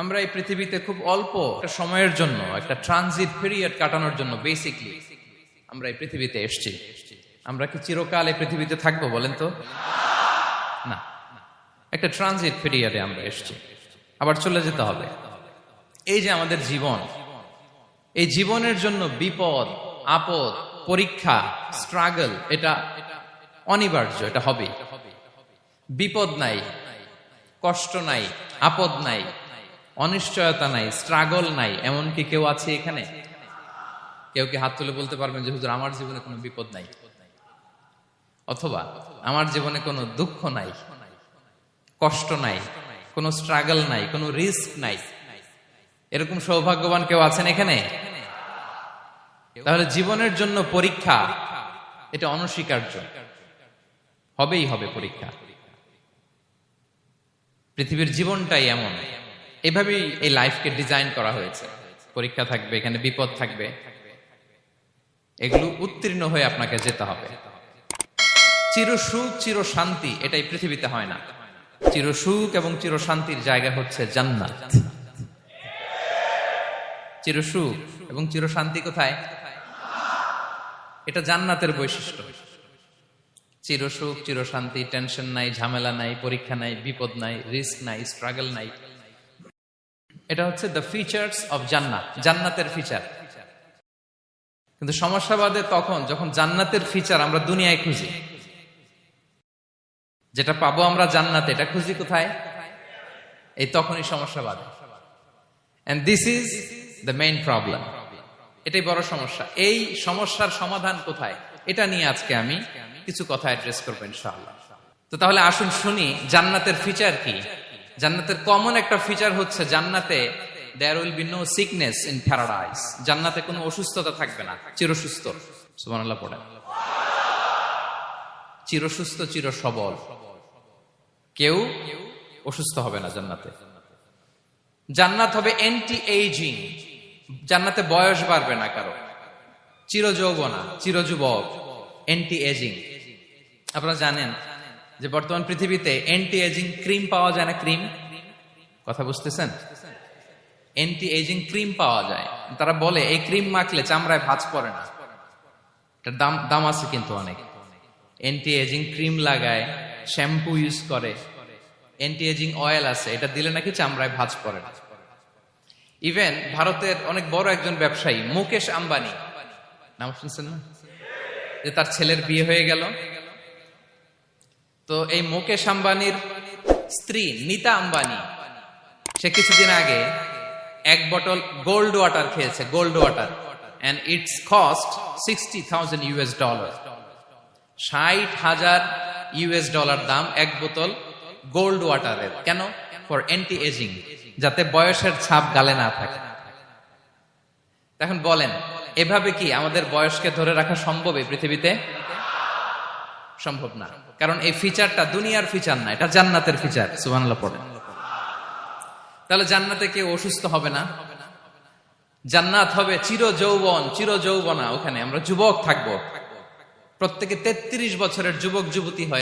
আমরা এই পৃথিবীতে খুব অল্প একটা সময়ের জন্য, একটা ট্রানজিট পিরিয়ড কাটানোর জন্য বেসিকলি আমরা এই পৃথিবীতে এসেছি। আমরা কি চিরকাল এই পৃথিবীতে থাকবো বলেন তো? না, একটা ট্রানজিট পিরিয়ডে আমরা এসেছি, আবার চলে যেতে হবে। এই যে আমাদের জীবন, এই জীবনের জন্য বিপদ, আপদ, পরীক্ষা, স্ট্রাগল, এটা অনিবার্য, এটা হবে। বিপদ নাই, কষ্ট নাই, আপদ নাই, অনিশ্চয়তা নাই, স্ট্রাগল নাই, এমনকি কেউ আছে এখানে? কেউ কি হাত তুলে বলতে পারবেন যে হুজুর আমার জীবনে কোনো বিপদ নাই, অথবা আমার জীবনে কোনো দুঃখ নাই, কষ্ট নাই, কোনো স্ট্রাগল নাই, কোনো রিস্ক নাই? এরকম সৌভাগ্যবান কেউ আছেন এখানে? তাহলে জীবনের জন্য পরীক্ষা, এটা অনস্বীকার্য, হবেই হবে পরীক্ষা। পৃথিবীর জীবনটাই এমন, এভাবেই এই লাইফকে ডিজাইন করা হয়েছে। পরীক্ষা থাকবে, এখানে বিপদ থাকবে, এগুলো উত্তীর্ণ হয়ে আপনাকে যেতে হবে। চির সুখ, চির শান্তি, এটাই পৃথিবীতে হয় না। চির সুখ এবং চির শান্তির জায়গা হচ্ছে জান্নাত। চির সুখ এবং চির শান্তি কোথায়? এটা জান্নাতের বৈশিষ্ট্য। চির সুখ, চির শান্তি, টেনশন নাই, ঝামেলা নাই, পরীক্ষা নাই, বিপদ নাই, রিস্ক নাই, স্ট্রাগল নাই। এটা হচ্ছে দ্য ফিচার্স অফ জান্নাত, জান্নাতের ফিচার। কিন্তু সমস্যা বাদে তখন যখন জান্নাতের ফিচার আমরা দুনিয়ায় খুঁজি। যেটা পাবো আমরা জান্নাতে, এটা খুঁজি কোথায়? এই তখনই সমস্যা বাদে। And this is the main problem. এটাই বড় সমস্যা। এই সমস্যার সমাধান কোথায়, এটা নিয়ে আজকে আমি কিছু কথা অ্যাড্রেস করবো ইনশাআল্লাহ। তো তাহলে আসুন শুনি জান্নাতের ফিচার কি। জান্নাতের কমন একটা ফিচার হচ্ছে জান্নাতে there will be no sickness in paradise. জান্নাতে কোনো অসুস্থতা থাকবে না, চিরসুস্থ। সুবহানাল্লাহ পড়েন। চিরসুস্থ, চির সবল, কেউ অসুস্থ হবে না জান্নাতে। জান্নাত হবে অ্যান্টি এইজিং, জান্নাতে বয়স বাড়বে না কারো, চিরযৌবনা, চিরযুবক, অ্যান্টি এজিং। আপনারা জানেন যে বর্তমান পৃথিবীতে অ্যান্টি এজিং ক্রিম পাওয়া যায় না? ক্রিম, কথা বুঝতেছেন? অ্যান্টি এজিং ক্রিম পাওয়া যায়। তারা বলে এই ক্রিম মাখলে চামড়ায় ভাঁজ পড়ে না। এটার দাম আছে কিন্তু অনেক। অ্যান্টি এজিং ক্রিম লাগায়, শ্যাম্পু ইউজ করে, অ্যান্টি এজিং অয়েল আছে, এটা দিলে নাকি চামড়ায় ভাঁজ পড়ে না। ইভেন ভারতের অনেক বড় একজন ব্যবসায়ী মুকেশ আম্বানি, নাম শুনছেন না? যে তার ছেলের বিয়ে হয়ে গেল। তো এই মুকেশ আম্বানির স্ত্রী নীতা আম্বানি, সে কিছুদিন আগে এক বোতল গোল্ড ওয়াটার খেয়েছে, gold water, and its cost $60,000। $60,000 দাম এক বোতল গোল্ড ওয়াটারের। কেন? ফর অ্যান্টি এজিং, যাতে বয়সের ছাপ গালে না থাকে। এখন বলেন, এভাবে কি আমাদের বয়সকে ধরে রাখা সম্ভব এই পৃথিবীতে? সম্ভব না, কারণ এই ফিচারটা দুনিয়ার ফিচার না, এটা জান্নাতের ফিচার। সুবহানাল্লাহ পড়েন। তাহলে জান্নাতে কেউ অসুস্থ হবে না। জান্নাত হবে চির যৌবন, চির যৌবনা। ওখানে আমরা যুবক থাকবো, প্রত্যেকে 33 বছরের যুবক যুবতী হয়।